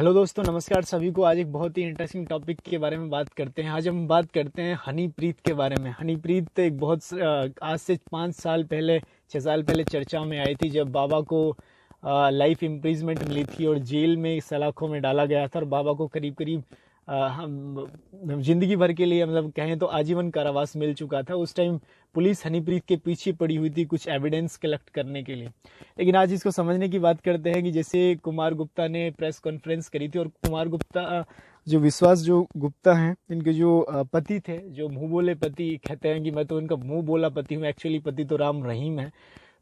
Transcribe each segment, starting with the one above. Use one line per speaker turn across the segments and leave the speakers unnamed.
Hello दोस्तों, नमस्कार सभी को। आज एक बहुत ही इंटरेस्टिंग टॉपिक के बारे में बात करते हैं। आज हम बात करते हैं हनीप्रीत के बारे में। हनीप्रीत एक आज से 5 साल पहले 6 साल पहले चर्चा में आई थी, जब बाबा को लाइफ इम्प्रिजमेंट मिली थी और जेल में सलाखों में डाला गया था। और बाबा को करीब करीब हम जिंदगी भर के लिए, मतलब कहें तो आजीवन कारावास मिल चुका था। उस टाइम पुलिस हनीप्रीत के पीछे पड़ी हुई थी कुछ एविडेंस कलेक्ट करने के लिए। लेकिन आज इसको समझने की बात करते हैं कि जैसे कुमार गुप्ता ने प्रेस कॉन्फ्रेंस करी थी, और कुमार गुप्ता जो गुप्ता हैं, इनके जो पति थे, जो मुंह बोले पति कहते हैं कि मैं तो इनका मुंह बोला पति हूँ, एक्चुअली पति तो राम रहीम है।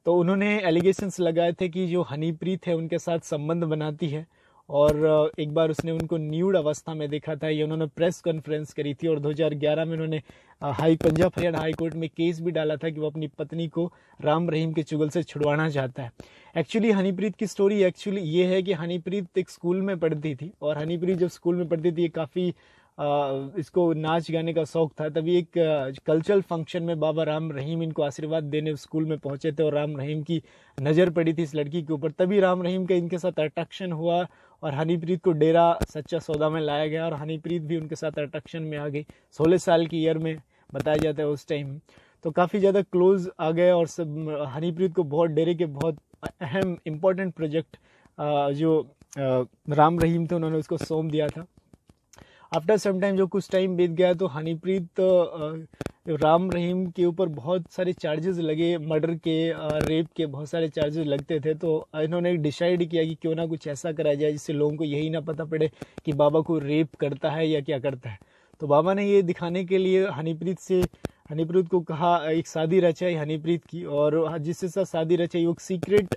तो उन्होंने एलिगेशंस लगाए थे कि जो हनीप्रीत है उनके साथ संबंध बनाती है, और एक बार उसने उनको न्यूड अवस्था में देखा था। ये उन्होंने प्रेस कॉन्फ्रेंस करी थी, और 2011 में उन्होंने पंजाब हरियाणा हाई कोर्ट में केस भी डाला था कि वो अपनी पत्नी को राम रहीम के चुगल से छुड़वाना चाहता है। एक्चुअली हनीप्रीत की स्टोरी एक्चुअली ये है कि हनीप्रीत एक स्कूल में पढ़ती थी, और हनीप्रीत जब स्कूल में पढ़ती थी, ये काफ़ी इसको नाच गाने का शौक था। तभी एक कल्चरल फंक्शन में बाबा राम रहीम इनको आशीर्वाद देने स्कूल में पहुंचे थे, और राम रहीम की नज़र पड़ी थी इस लड़की के ऊपर। तभी राम रहीम का इनके साथ अट्रैक्शन हुआ, और हनीप्रीत को डेरा सच्चा सौदा में लाया गया, और हनीप्रीत भी उनके साथ अट्रैक्शन में आ गई। 16 साल की ईयर में बताया जाता है उस टाइम। तो काफ़ी ज़्यादा क्लोज आ गए, और सब हनीप्रीत को बहुत डेरे के बहुत अहम इम्पोर्टेंट प्रोजेक्ट जो राम रहीम थे उन्होंने उसको सौंप दिया था। आफ्टर सम टाइम, जो कुछ टाइम बीत गया, तो हनीप्रीत राम रहीम के ऊपर बहुत सारे चार्जेस लगे, मर्डर के, रेप के बहुत सारे चार्जेस लगते थे। तो इन्होंने डिसाइड किया कि क्यों ना कुछ ऐसा कराया जाए जिससे लोगों को यही ना पता पड़े कि बाबा को रेप करता है या क्या करता है। तो बाबा ने ये दिखाने के लिए हनीप्रीत को कहा, एक शादी रचाई हनीप्रीत की, और जिससे साथ शादी रचाई वो सीक्रेट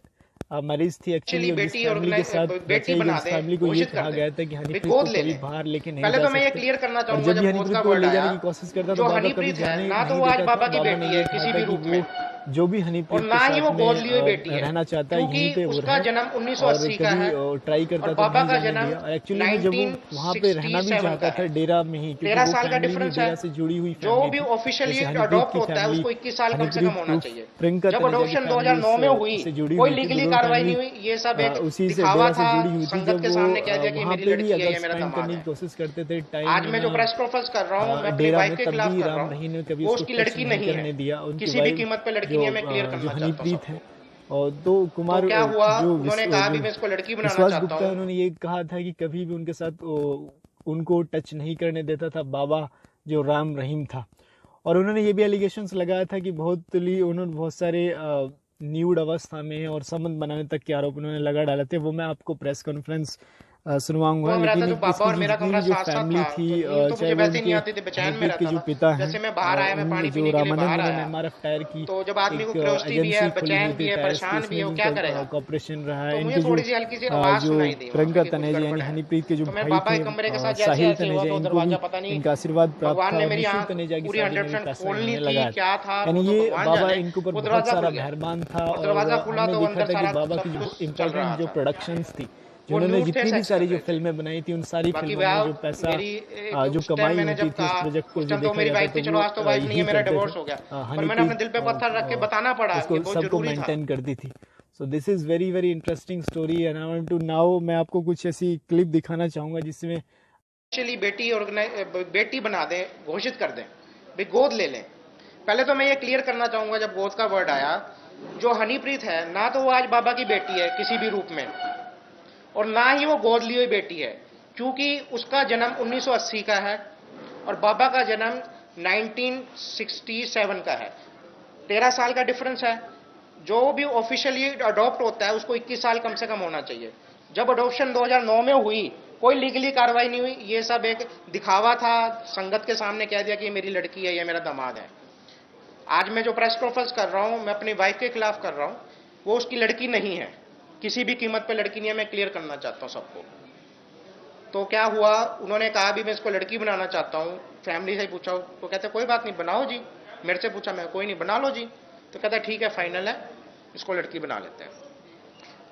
मैरिज थी एक्चुअली।
एक्चुअली
और जिस
बेटी
फैमिली के साथ
बेटी
रचाई गई,
बना
उस
दें,
फैमिली को ये
घोषित कर
कहा
दें,
गया था कि
वे
हनीप्रीत को
गोद ले
कभी
लें।
बाहर लेके नहीं
पहले
जा
तो मैं ये
सकते।
क्लियर करना
और
चाहूंगा,
जब भी
जब गोद
हनीप्रीत
का
को
वर्ड
ले
आया,
जाने की कोशिश करता तो
जो
बाबा कभी
हनीप्रीत है
जाने
ना तो
नहीं
वो आज
देता था।
बाबा की
बाबा ने
बेटी
ये
है
कहा
किसी
था
भी
कि
रूप
वो
में,
जो भी
और
हनीप्रीत के
ना ही
साथ
वो गोद
में
ली हुई बेटी है,
रहना चाहता है
क्योंकि
यहीं पे वो
उसका
रहे।
जन्म
और
1980 का
कभी
है
ट्राई
और
करता तो
बाबा
नहीं
का
जाने
जन्म
दिया। और एक्चुअली में जब वो वहाँ पे रहना भी
1967 का
चाहता था
है।
डेरा में ही, क्योंकि
13
वो
साल का
फैमिली भी
डिफरेंस है।
डेरा से जुड़ी हुई
जो
फैमिली
भी
थी।
ऑफिशियली
जैसे हनीप्रीत
अडॉप्ट
की
होता है
फैमिली,
उसको 21 साल कम से कम
हनीप्रीत
होना
उर्फ
चाहिए।
प्रियंका
जब
तनेजा की
अडॉप्शन
फैमिली
2009 में हुई,
से जुड़ी
कोई
हुई थी, तो
लीगली
दोनों
कार्रवाई नहीं
फैमिली
हुई, ये सब एक
उसी से
दिखावा
डेरा से
था,
जुड़ी हुई थी।
संगत
जब
के
वो
सामने कह दिया कि ये
वहाँ
मेरी
पे भी
लड़की है,
अगर
ये मेरा
स्पेंड
दामाद
करने की
है।
कोशिश करते थे टाइम
आज
इन
मैं जो प्रेस कॉन्फ्रेंस कर रहा हूँ, मैं अपनी
डेरा
वाइफ
में,
के
तब
खिलाफ
भी
कर रहा
राम
हूँ,
रहीम ने कभी
वो
उसको
उसकी
टच
लड़की
नहीं
नहीं है,
करने दिया। उनकी
किसी भी
वाइफ
कीमत पे लड़की नहीं
जो
है, मैं क्लियर
जो
करना चाहता हूँ
हनीप्रीत है,
सबको।
और तो
तो
कुमार
क्या हुआ, उन्होंने कहा
जो
भी मैं इसको लड़की बनाना
विश्वास
चाहता
गुप्ता है,
हूँ।
उन्होंने ये कहा था कि कभी भी उनके साथ उनको टच नहीं करने देता था बाबा जो राम रहीम था। और उन्होंने ये भी एलिगेशंस लगाया था कि उन्होंने बहुत सारे न्यूड अवस्था में और संबंध बनाने तक के आरोप उन्होंने लगा डाले थे। वो मैं आपको प्रेस कॉन्फ्रेंस सुनवाऊंगा।
कुआं में रहता
लेकिन
तो पापा
इसकी
और मेरा
जितनी
कमरा
भी जो
साथ साथ
फैमिली
था,
थी,
तो नींद तो
चाहे
मुझे
वो
वैसे ही नहीं
उनके
आती थी, बेचैन में
हनीप्रीत के
रहता
जो
था।
पिता हैं,
जैसे मैं बाहर आया, मैं पानी
जो
पीने के लिए
रामानंद,
बाहर
उन्होंने
आया,
एमआरएफ टायर की
तो जब आदमी को
एक
क्यूरियोसिटी भी है,
एजेंसी खोली हुई
बेचैन भी
थी
है,
टायर्स की,
परेशान भी
उसमें
है, वो
भी
क्या
इनका
करेगा।
कॉपरेशन रहा है।
तो मुझे
इनके
थोड़ी सी हल्की सी आवाज
जो
सुनाई दी वहां पे
प्रियंका
कि कुछ
तनेजा यानी
गड़बड़ है।
हनीप्रीत के जो
तो मैं
भाई
बाबा
थे,
के कमरे के साथ जैसे
साहिल
ऐसे हुआ,
तनेजा,
तो
इनको भी
दरवाजा पता नहीं,
इनका आशीर्वाद प्राप्त
भगवान
था।
ने
और
मेरी
निशुल
आंख
तनेजा की
पूरी
शादी में भी
100%
फैसला
खोलनी
इन्होंने
थी,
लगाया
क्या था
था। यानी
वो तो
ये
भगवान
बाबा
जाने।
इनके ऊपर
वो
बहुत
दरवाजा
सारा
खुल गया
मेहरबान था,
और
और
दरवाजा खुला
हमने
तो
देखा
अंदर
था कि
सारा
बाबा की
सब
जो
कुछ चल
इम्पोर्टेंट
रहा
जो
था।
प्रोडक्शंस थी,
वो
जिन्होंने
न्यूड थे,
जितनी भी
सेक्स कर
सारी जो
रहे थे।
फिल्में बनाई थी, उन सारी
बाकी
फिल्मों में जो
वाह,
पैसा
मेरी
जो
उस टाइम
कमाई
मैंने
होती
जब
थी उस
कहा,
प्रोजेक्ट को
उस
जो
टाइम तो
देखा
मेरी
जाता
वाइफ
तो
थी, चलो
वो
आज तो वाइफ नहीं है,
यही
मेरा
करते थे।
डिवोर्स हो गया, पर मैंने अपने
हनीप्रीत
दिल पे पत्थर रख के बताना पड़ा कि
इसको
बहुत
सबको
जरूरी था।
मेंटेन करती थी। So this is very very interesting story, and I want to now मैं आपको कुछ ऐसी क्लिप दिखाना चाहूँगा जिसमें
एक्चुअली बेटी बना दें, घोषित कर दें, भी गोद ले लें। पहले तो मैं ये क्लियर करना चाहूंगा, जब गोद का वर्ड आया, जो हनीप्रीत है ना तो वो आज बाबा की बेटी है किसी भी रूप में, और ना ही वो गोद ली हुई बेटी है, क्योंकि उसका जन्म 1980 का है और बाबा का जन्म 1967 का है। 13 साल का डिफरेंस है। जो भी ऑफिशियली अडॉप्ट होता है उसको 21 साल कम से कम होना चाहिए। जब अडॉप्शन 2009 में हुई, कोई लीगली कार्रवाई नहीं हुई, ये सब एक दिखावा था, संगत के सामने कह दिया कि ये मेरी लड़की है, ये मेरा दामाद है। आज मैं जो प्रेस कॉन्फ्रेंस कर रहा हूं, मैं अपनी वाइफ के खिलाफ कर रहा हूं, वो उसकी लड़की नहीं है, किसी भी कीमत पे लड़की नहीं है, मैं क्लियर करना चाहता हूं सबको। तो क्या हुआ, उन्होंने कहा भी मैं इसको लड़की बनाना चाहता हूं, फैमिली से पूछा तो कहते कोई बात नहीं, बनाओ जी। मेरे से पूछा, मैं कोई नहीं, बना लो जी। तो कहता ठीक है, फाइनल है, इसको लड़की बना लेते हैं।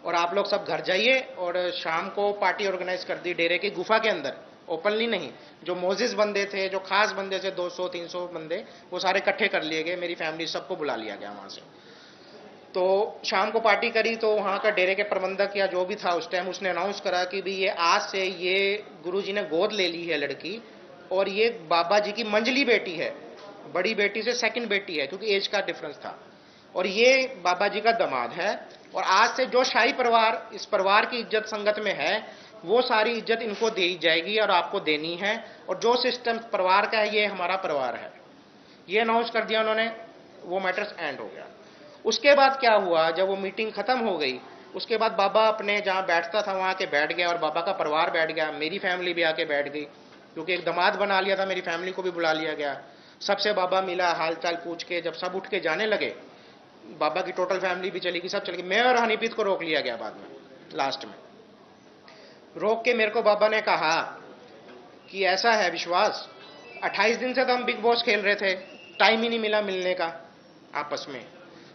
और आप लोग सब घर जाइए, और शाम को पार्टी ऑर्गेनाइज कर दी डेरे की गुफा के अंदर, ओपनली नहीं। जो मोजिस बंदे थे, जो खास बंदे थे, 200-300 बंदे, वो सारे इकट्ठे कर लिए गए, मेरी फैमिली सबको बुला लिया गया वहां से। तो शाम को पार्टी करी तो वहाँ का डेरे के प्रबंधक या जो भी था उस टाइम, उसने अनाउंस करा कि भाई ये आज से ये गुरुजी ने गोद ले ली है लड़की, और ये बाबा जी की मंझली बेटी है, बड़ी बेटी से सेकंड बेटी है, क्योंकि एज का डिफरेंस था, और ये बाबा जी का दामाद है। और आज से जो शाही परिवार इस परिवार की इज्जत संगत में है, वो सारी इज्जत इनको दी जाएगी और आपको देनी है, और जो सिस्टम परिवार का है ये हमारा परिवार है, ये अनाउंस कर दिया उन्होंने। वो मैटर्स एंड हो गया। उसके बाद क्या हुआ, जब वो मीटिंग खत्म हो गई, उसके बाद बाबा अपने जहां बैठता था वहां के बैठ गया, और बाबा का परिवार बैठ गया, मेरी फैमिली भी आके बैठ गई, क्योंकि एक दामाद बना लिया था, मेरी फैमिली को भी बुला लिया गया। सबसे बाबा मिला, हालचाल पूछ के जब सब उठ के जाने लगे, बाबा की टोटल फैमिली भी चली गई, सब चली गई। मैं और हनीप्रीत को रोक लिया गया बाद में, लास्ट में रोक के मेरे को बाबा ने कहा कि ऐसा है विश्वास, 28 दिन से तो हम बिग बॉस खेल रहे थे, टाइम ही नहीं मिला मिलने का आपस में,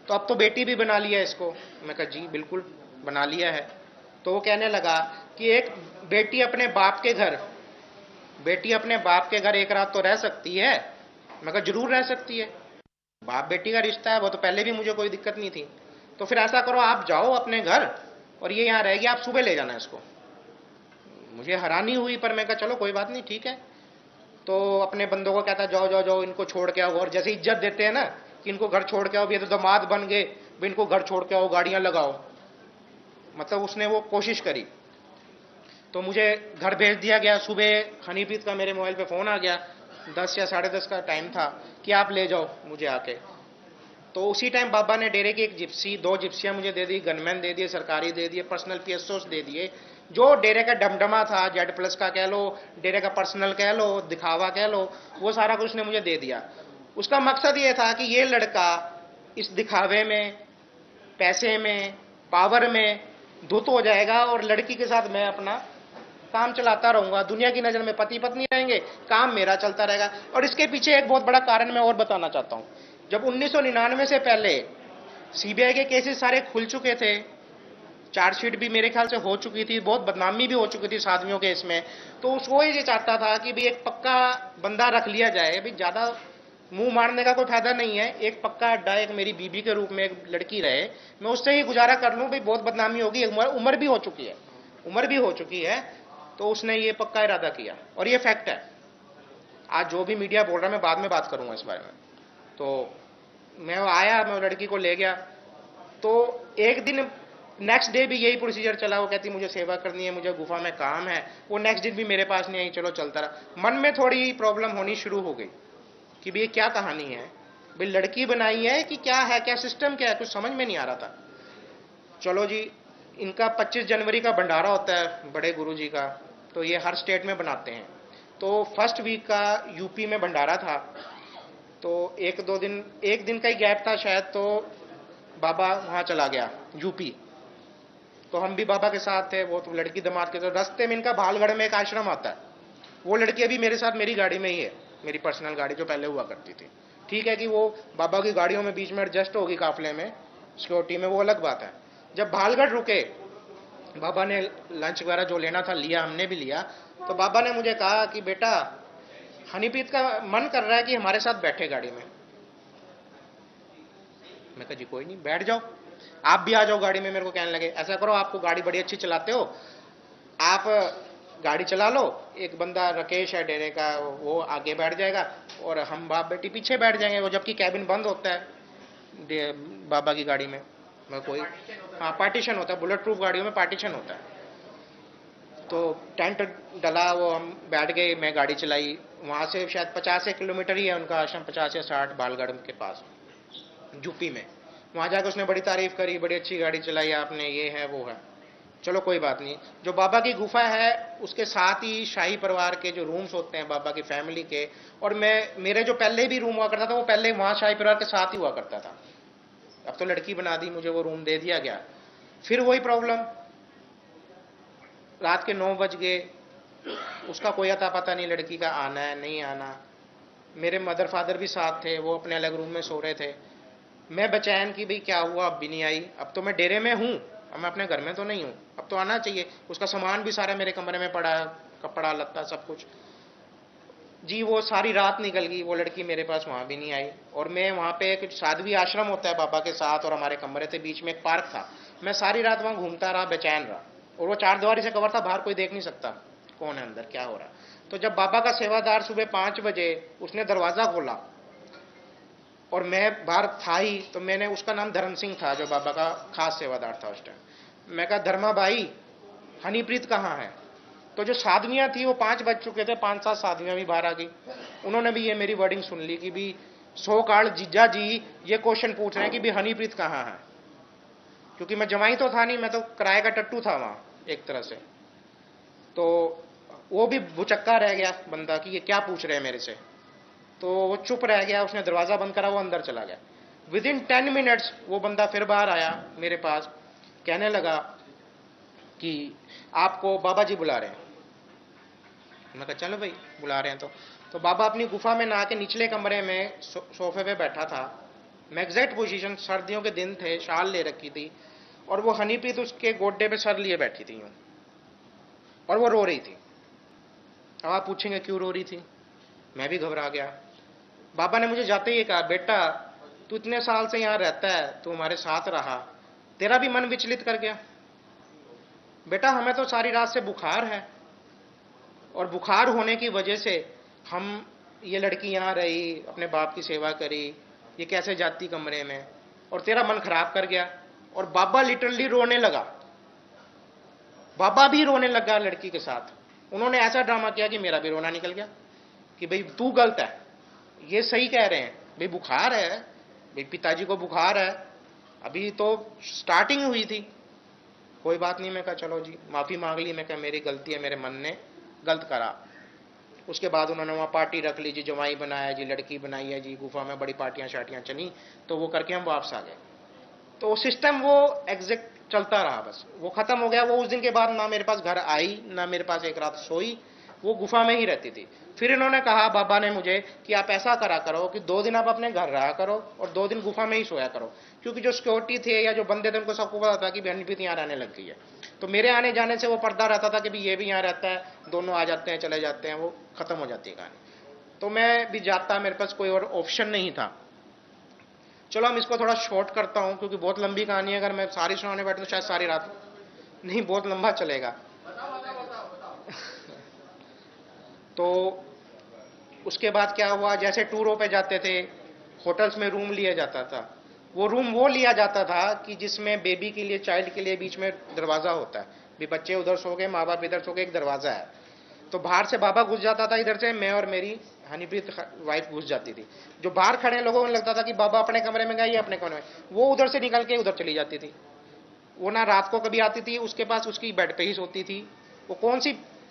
तो अब तो बेटी भी बना लिया इसको। मैं कहा जी बिल्कुल बना लिया है। तो वो कहने लगा कि एक बेटी अपने बाप के घर, बेटी अपने बाप के घर एक रात तो रह सकती है। मैं कहा जरूर रह सकती है, बाप बेटी का रिश्ता है, वो तो पहले भी मुझे कोई दिक्कत नहीं थी। तो फिर ऐसा करो, आप जाओ अपने घर और ये यहाँ रहेगी, आप सुबह ले जाना इसको। मुझे हैरानी हुई, पर मैं कहा चलो कोई बात नहीं, ठीक है। तो अपने बंदों को कहता जाओ जाओ जाओ इनको छोड़ के आओ, और जैसे इज्जत देते हैं ना कि इनको घर छोड़ के आओ, ये तो दामाद बन गए, इनको घर छोड़ के आओ, गाड़ियां लगाओ, मतलब उसने वो कोशिश करी। तो मुझे घर भेज दिया गया। सुबह हनीप्रीत का मेरे मोबाइल पे फोन आ गया, 10 या 10:30 का टाइम था, कि आप ले जाओ मुझे आके। तो उसी टाइम बाबा ने डेरे की एक जिप्सी, 2 जिप्सियां मुझे दे दी, गनमैन दे दिए, सरकारी दे दिए, पर्सनल पीएसओस दे दिए। जो डेरे का डमडमा था, जेड प्लस का कह लो, डेरे का पर्सनल कह लो, दिखावा कह लो, वो सारा कुछ ने मुझे दे दिया। उसका मकसद ये था कि ये लड़का इस दिखावे में, पैसे में, पावर में धुत हो जाएगा, और लड़की के साथ मैं अपना काम चलाता रहूंगा, दुनिया की नजर में पति पत्नी रहेंगे, काम मेरा चलता रहेगा। और इसके पीछे एक बहुत बड़ा कारण मैं और बताना चाहता हूं। जब 1999 से पहले सीबीआई के केसेस सारे खुल चुके थे, चार्जशीट भी मेरे ख्याल से हो चुकी थी, बहुत बदनामी भी हो चुकी थी साध्वियों के इसमें, तो उसको ये चाहता था कि भाई एक पक्का बंदा रख लिया जाए, भाई ज्यादा मुंह मारने का कोई फायदा नहीं है, एक पक्का अड्डा, एक मेरी बीबी के रूप में एक लड़की रहे, मैं उससे ही गुजारा कर लूं, भाई बहुत बदनामी होगी, उम्र भी हो चुकी है, उम्र भी हो चुकी है। तो उसने ये पक्का इरादा किया, और ये फैक्ट है। आज जो भी मीडिया बोल रहा है मैं बाद में बात करूंगा इस बारे में। तो मैं आया, मैं लड़की को ले गया, तो एक दिन नेक्स्ट डे भी यही प्रोसीजर चला। वो कहती मुझे सेवा करनी है, मुझे गुफा में काम है। वो नेक्स्ट दिन भी मेरे पास नहीं आई, चलो चलता रहा। मन में थोड़ी प्रॉब्लम होनी शुरू हो गई कि भाई क्या कहानी है, भाई लड़की बनाई है कि क्या है, क्या सिस्टम क्या है, कुछ समझ में नहीं आ रहा था। चलो जी, इनका 25 जनवरी का भंडारा होता है बड़े गुरु जी का, तो ये हर स्टेट में बनाते हैं। तो फर्स्ट वीक का यूपी में भंडारा था, तो एक दिन का ही गैप था शायद, तो बाबा वहां चला गया यूपी। तो हम भी बाबा के साथ थे, वो तो लड़की दामाद के साथ। रास्ते में इनका भालगढ़ में एक आश्रम आता है, वो लड़की अभी मेरे साथ मेरी गाड़ी में ही है, मेरी पर्सनल गाड़ी जो पहले हुआ करती थी। ठीक है कि वो बाबा की गाड़ियों में बीच में एडजस्ट होगी काफिले में, सिक्योरिटी में, वो अलग बात है। जब भालगढ़ रुके, बाबा ने लंच वगैरह जो लेना था लिया, हमने भी लिया। तो बाबा ने मुझे कहा कि बेटा हनीप्रीत का मन कर रहा है कि हमारे साथ बैठे गाड़ी में। मैं कहा जी कोई नहीं, बैठ जाओ, आप भी आ जाओ गाड़ी में। मेरे को कहने लगे ऐसा करो, आपको गाड़ी बड़ी अच्छी चलाते हो, आप गाड़ी चला लो, एक बंदा राकेश है डेरे का, वो आगे बैठ जाएगा और हम बाप बेटी पीछे बैठ जाएंगे। वो जबकि कैबिन बंद होता है बाबा की गाड़ी में, कोई हाँ पार्टीशन होता है, बुलेट प्रूफ गाड़ियों में पार्टीशन होता है। तो टेंट डला, वो हम बैठ गए, मैं गाड़ी चलाई। वहां से शायद 50 किलोमीटर ही है उनका आश्रम, 50 या 60, बालगढ़ के पास यूपी में। वहां जाकर उसने बड़ी तारीफ करी, बड़ी अच्छी गाड़ी चलाई आपने, ये है वो है। चलो कोई बात नहीं। जो बाबा की गुफा है उसके साथ ही शाही परिवार के जो रूम्स होते हैं बाबा की फैमिली के, और मेरे जो पहले भी रूम हुआ करता था वो पहले वहां शाही परिवार के साथ ही हुआ करता था। अब तो लड़की बना दी, मुझे वो रूम दे दिया गया। फिर वही प्रॉब्लम, रात के 9 बज गए, उसका कोई अता पता नहीं लड़की का आना है नहीं आना। मेरे मदर फादर भी साथ थे, वो अपने अलग रूम में सो रहे थे। मैं बेचैन कि भाई क्या हुआ, अब भी नहीं आई। अब तो मैं डेरे में हूँ, अब मैं अपने घर में तो नहीं हूँ, अब तो आना चाहिए। उसका सामान भी सारा मेरे कमरे में पड़ा है, कपड़ा लत्ता सब कुछ। जी वो सारी रात निकल गई, वो लड़की मेरे पास वहां भी नहीं आई। और मैं वहां पे एक साध्वी आश्रम होता है बाबा के साथ, और हमारे कमरे थे बीच में एक पार्क था, मैं सारी रात वहां घूमता रहा, बेचैन रहा। और वो चार दीवारी से कवर था, बाहर कोई देख नहीं सकता कौन है अंदर, क्या हो रहा है। तो जब बाबा का सेवादार सुबह 5 बजे उसने दरवाजा खोला और मैं बाहर था ही, तो मैंने, उसका नाम धर्म सिंह था जो बाबा का खास सेवादार था उस टाइम, मैं कहा धर्मा भाई हनीप्रीत कहाँ है। तो जो साधवियां थी वो 5 बज चुके थे, 5-7 साधवियां भी बाहर आ गई, उन्होंने भी ये मेरी वर्डिंग सुन ली कि भी सो काल जीजा जी ये क्वेश्चन पूछ रहे हैं कि भी हनीप्रीत कहाँ है। क्योंकि मैं जवाई तो था नहीं, मैं तो किराए का टट्टू था वहां एक तरह से। तो वो भी भुचक्का रह गया बंदा कि ये क्या पूछ रहे हैं मेरे से। तो वो चुप रह गया, उसने दरवाजा बंद करा, वो अंदर चला गया। विद इन 10 मिनट्स वो बंदा फिर बाहर आया मेरे पास, कहने लगा कि आपको बाबा जी बुला रहे हैं। मैं कहा चलो भाई बुला रहे हैं तो बाबा अपनी गुफा में नहा के निचले कमरे में सोफे पे बैठा था। मैं एग्जैक्ट पोजीशन, सर्दियों के दिन थे, शाल ले रखी थी, और वो हनीप्रीत उसके गोड्डे पे सर लिए बैठी थी यूं, और वो रो रही थी। अब आप पूछेंगे क्यों रो रही थी, मैं भी घबरा गया। बाबा ने मुझे जाते ही कहा, बेटा तू इतने साल से यहां रहता है, तू हमारे साथ रहा, तेरा भी मन विचलित कर गया। बेटा हमें तो सारी रात से बुखार है, और बुखार होने की वजह से हम, ये लड़की यहां रही, अपने बाप की सेवा करी, ये कैसे जाती कमरे में, और तेरा मन खराब कर गया। और बाबा लिटरली रोने लगा, बाबा भी रोने लगा लड़की के साथ। उन्होंने ऐसा ड्रामा किया कि मेरा भी रोना निकल गया कि भाई तू गलत है, ये सही कह रहे हैं, भाई बुखार है, भाई पिताजी को बुखार है, अभी तो स्टार्टिंग हुई थी। कोई बात नहीं, मैं कहा चलो जी माफी मांग ली, मैं कहा मेरी गलती है, मेरे मन ने गलत करा। उसके बाद उन्होंने वहां पार्टी रख ली जी, जवाई बनाया जी, लड़की बनाई है जी, गुफा में बड़ी पार्टियां शार्टियां चली, तो वो करके हम वापस आ गए। तो सिस्टम वो एग्जैक्ट चलता रहा, बस वो खत्म हो गया। वो उस दिन के बाद ना मेरे पास घर आई, ना मेरे पास एक रात सोई, वो गुफा में ही रहती थी। फिर इन्होंने कहा बाबा ने मुझे कि आप ऐसा करा करो कि 2 दिन आप अपने घर रहा करो और 2 दिन गुफा में ही सोया करो, क्योंकि जो सिक्योरिटी थे या जो बंदे थे उनको सबको पता था कि हनीप्रीत यहाँ रहने लग गई है। तो मेरे आने जाने से वो पर्दा रहता था कि भी ये भी यहाँ रहता है, दोनों आ जाते हैं चले जाते हैं, वो खत्म हो जाती है कहानी। तो मैं भी जाता, मेरे पास कोई और ऑप्शन नहीं था। चलो हम इसको थोड़ा शॉर्ट करता हूं क्योंकि बहुत लंबी कहानी है, अगर मैं सारी सुनाने बैठूं तो शायद सारी रात नहीं, बहुत लंबा चलेगा। तो उसके बाद क्या हुआ, जैसे टूरों पे जाते थे, होटल्स में रूम लिया जाता था। वो रूम वो लिया जाता था कि जिसमें बेबी के लिए, चाइल्ड के लिए बीच में दरवाजा होता है, भी बच्चे उधर सो गए, माँ बाप इधर सो गए, एक दरवाजा है। तो बाहर से बाबा घुस जाता था इधर से, मैं और मेरी हनीप्रीत वाइफ घुस जाती थी। जो बाहर खड़े लोगों को लगता था कि बाबा अपने कमरे में गए या अपने कमरे में, वो उधर से निकल के उधर चली जाती थी। वो ना रात को कभी आती थी, उसके पास उसकी बेड पे ही सोती थी। वो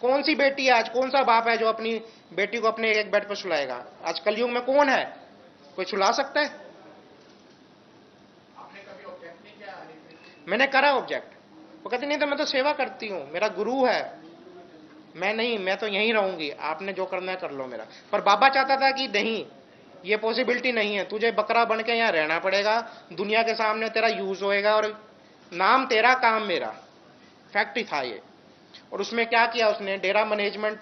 कौन सी बेटी है आज, कौन सा बाप है जो अपनी बेटी को अपने एक बेड पर सुलाएगा। आज कलयुग में कौन है, कोई सुला सकता है? मैंने करा ऑब्जेक्ट, वो कहती नहीं तो मैं तो सेवा करती हूं, मेरा गुरु है, मैं नहीं, मैं तो यहीं रहूंगी, आपने जो करना है कर लो मेरा। पर बाबा चाहता था कि नहीं, ये पॉसिबिलिटी नहीं है, तुझे बकरा बन के यहां रहना पड़ेगा, दुनिया के सामने तेरा यूज होएगा, और नाम तेरा काम मेरा, फैक्ट ही था ये। और उसमें क्या किया उसने, डेरा मैनेजमेंट,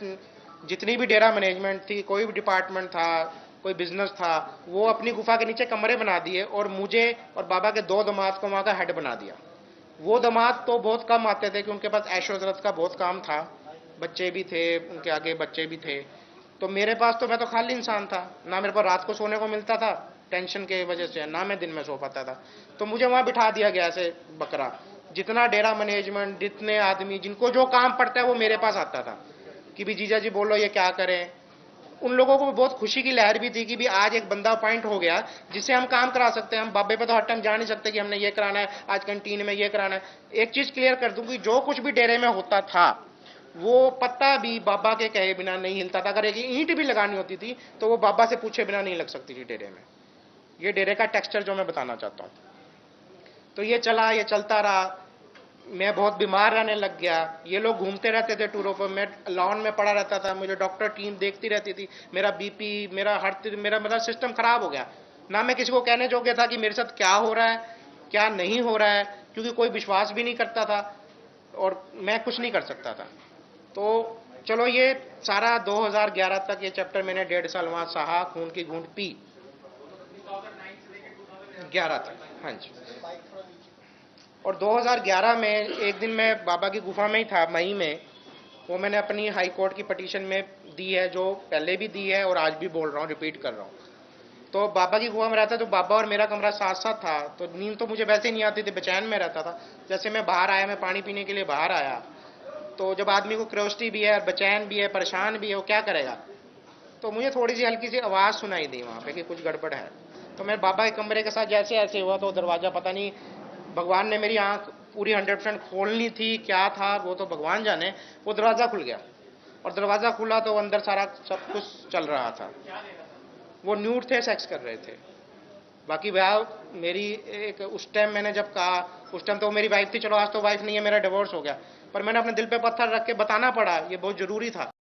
जितनी भी डेरा मैनेजमेंट थी, कोई भी डिपार्टमेंट था, कोई बिजनेस था, वो अपनी गुफा के नीचे कमरे बना दिए, और मुझे और बाबा के 2 दामाद को वहां का हेड बना दिया। वो दामाद तो बहुत कम आते थे कि उनके पास ऐशो इज़्ज़त का बहुत काम था, बच्चे भी थे, उनके आगे बच्चे भी थे। तो मेरे पास तो, मैं तो खाली इंसान था, ना मेरे पास रात को सोने को मिलता था टेंशन के वजह से, ना मैं दिन में सो पाता था। तो मुझे वहां बिठा दिया गया ऐसे बकरा। जितना डेरा मैनेजमेंट, जितने आदमी, जिनको जो काम पड़ता है वो मेरे पास आता था कि भी जीजा जी बोलो ये क्या करें। उन लोगों को बहुत खुशी की लहर भी थी कि भी आज एक बंदा अपॉइंट हो गया जिससे हम काम करा सकते हैं। हम बाबे पे तो हर टाइम जा नहीं सकते कि हमने ये कराना है, आज कैंटीन में ये कराना है। एक चीज क्लियर कर दूं कि जो कुछ भी डेरे में होता था वो पत्ता भी बाबा के कहे बिना नहीं हिलता था। अगर एक ईंट भी लगानी होती थी तो वो बाबा से पूछे बिना नहीं लग सकती थी डेरे में। ये डेरे का टेक्सचर जो मैं बताना चाहता हूं। तो ये चला, ये चलता रहा, मैं बहुत बीमार रहने लग गया। ये लोग घूमते रहते थे टूरों पर, मैं लॉन में पड़ा रहता था, मुझे डॉक्टर टीम देखती रहती थी। मेरा बीपी, मेरा हर मेरा मतलब सिस्टम खराब हो गया। ना मैं किसी को कहने जोग्य था कि मेरे साथ क्या हो रहा है, क्या नहीं हो रहा है, क्योंकि कोई विश्वास भी नहीं करता था और मैं कुछ नहीं कर सकता था। तो चलो ये सारा 2011 तक ये चैप्टर मैंने 1.5 साल वहां सहा, खून की घूंट पी। 11 तक, हाँ जी। और 2011 में एक दिन मैं बाबा की गुफा में ही था, मई में। वो मैंने अपनी हाई कोर्ट की पटिशन में दी है, जो पहले भी दी है और आज भी बोल रहा हूँ, रिपीट कर रहा हूँ। तो बाबा की गुफा में रहता, तो बाबा और मेरा कमरा साथ साथ था, तो नींद तो मुझे वैसे ही नहीं आती थी, बेचैन में रहता था। जैसे मैं बाहर आया, मैं पानी पीने के लिए बाहर आया, तो जब आदमी को क्यूरियोसिटी भी है, बेचैन भी है, परेशान भी है, वो क्या करेगा। तो मुझे थोड़ी सी हल्की सी आवाज़ सुनाई दी वहाँ पे कि कुछ गड़बड़ है। तो मैं बाबा के कमरे के साथ जैसे ऐसे हुआ, तो दरवाज़ा पता नहीं भगवान ने मेरी आंख पूरी 100% खोलनी थी, क्या था वो तो भगवान जाने, वो दरवाज़ा खुल गया। और दरवाज़ा खुला तो अंदर सारा सब कुछ चल रहा था। वो न्यूड थे, सेक्स कर रहे थे। बाकी वह मेरी एक उस टाइम मैंने जब कहा, उस टाइम तो मेरी वाइफ थी, चलो आज तो वाइफ नहीं है, मेरा डिवोर्स हो गया, पर मैंने अपने दिल पे पत्थर रख के बताना पड़ा, ये बहुत ज़रूरी था।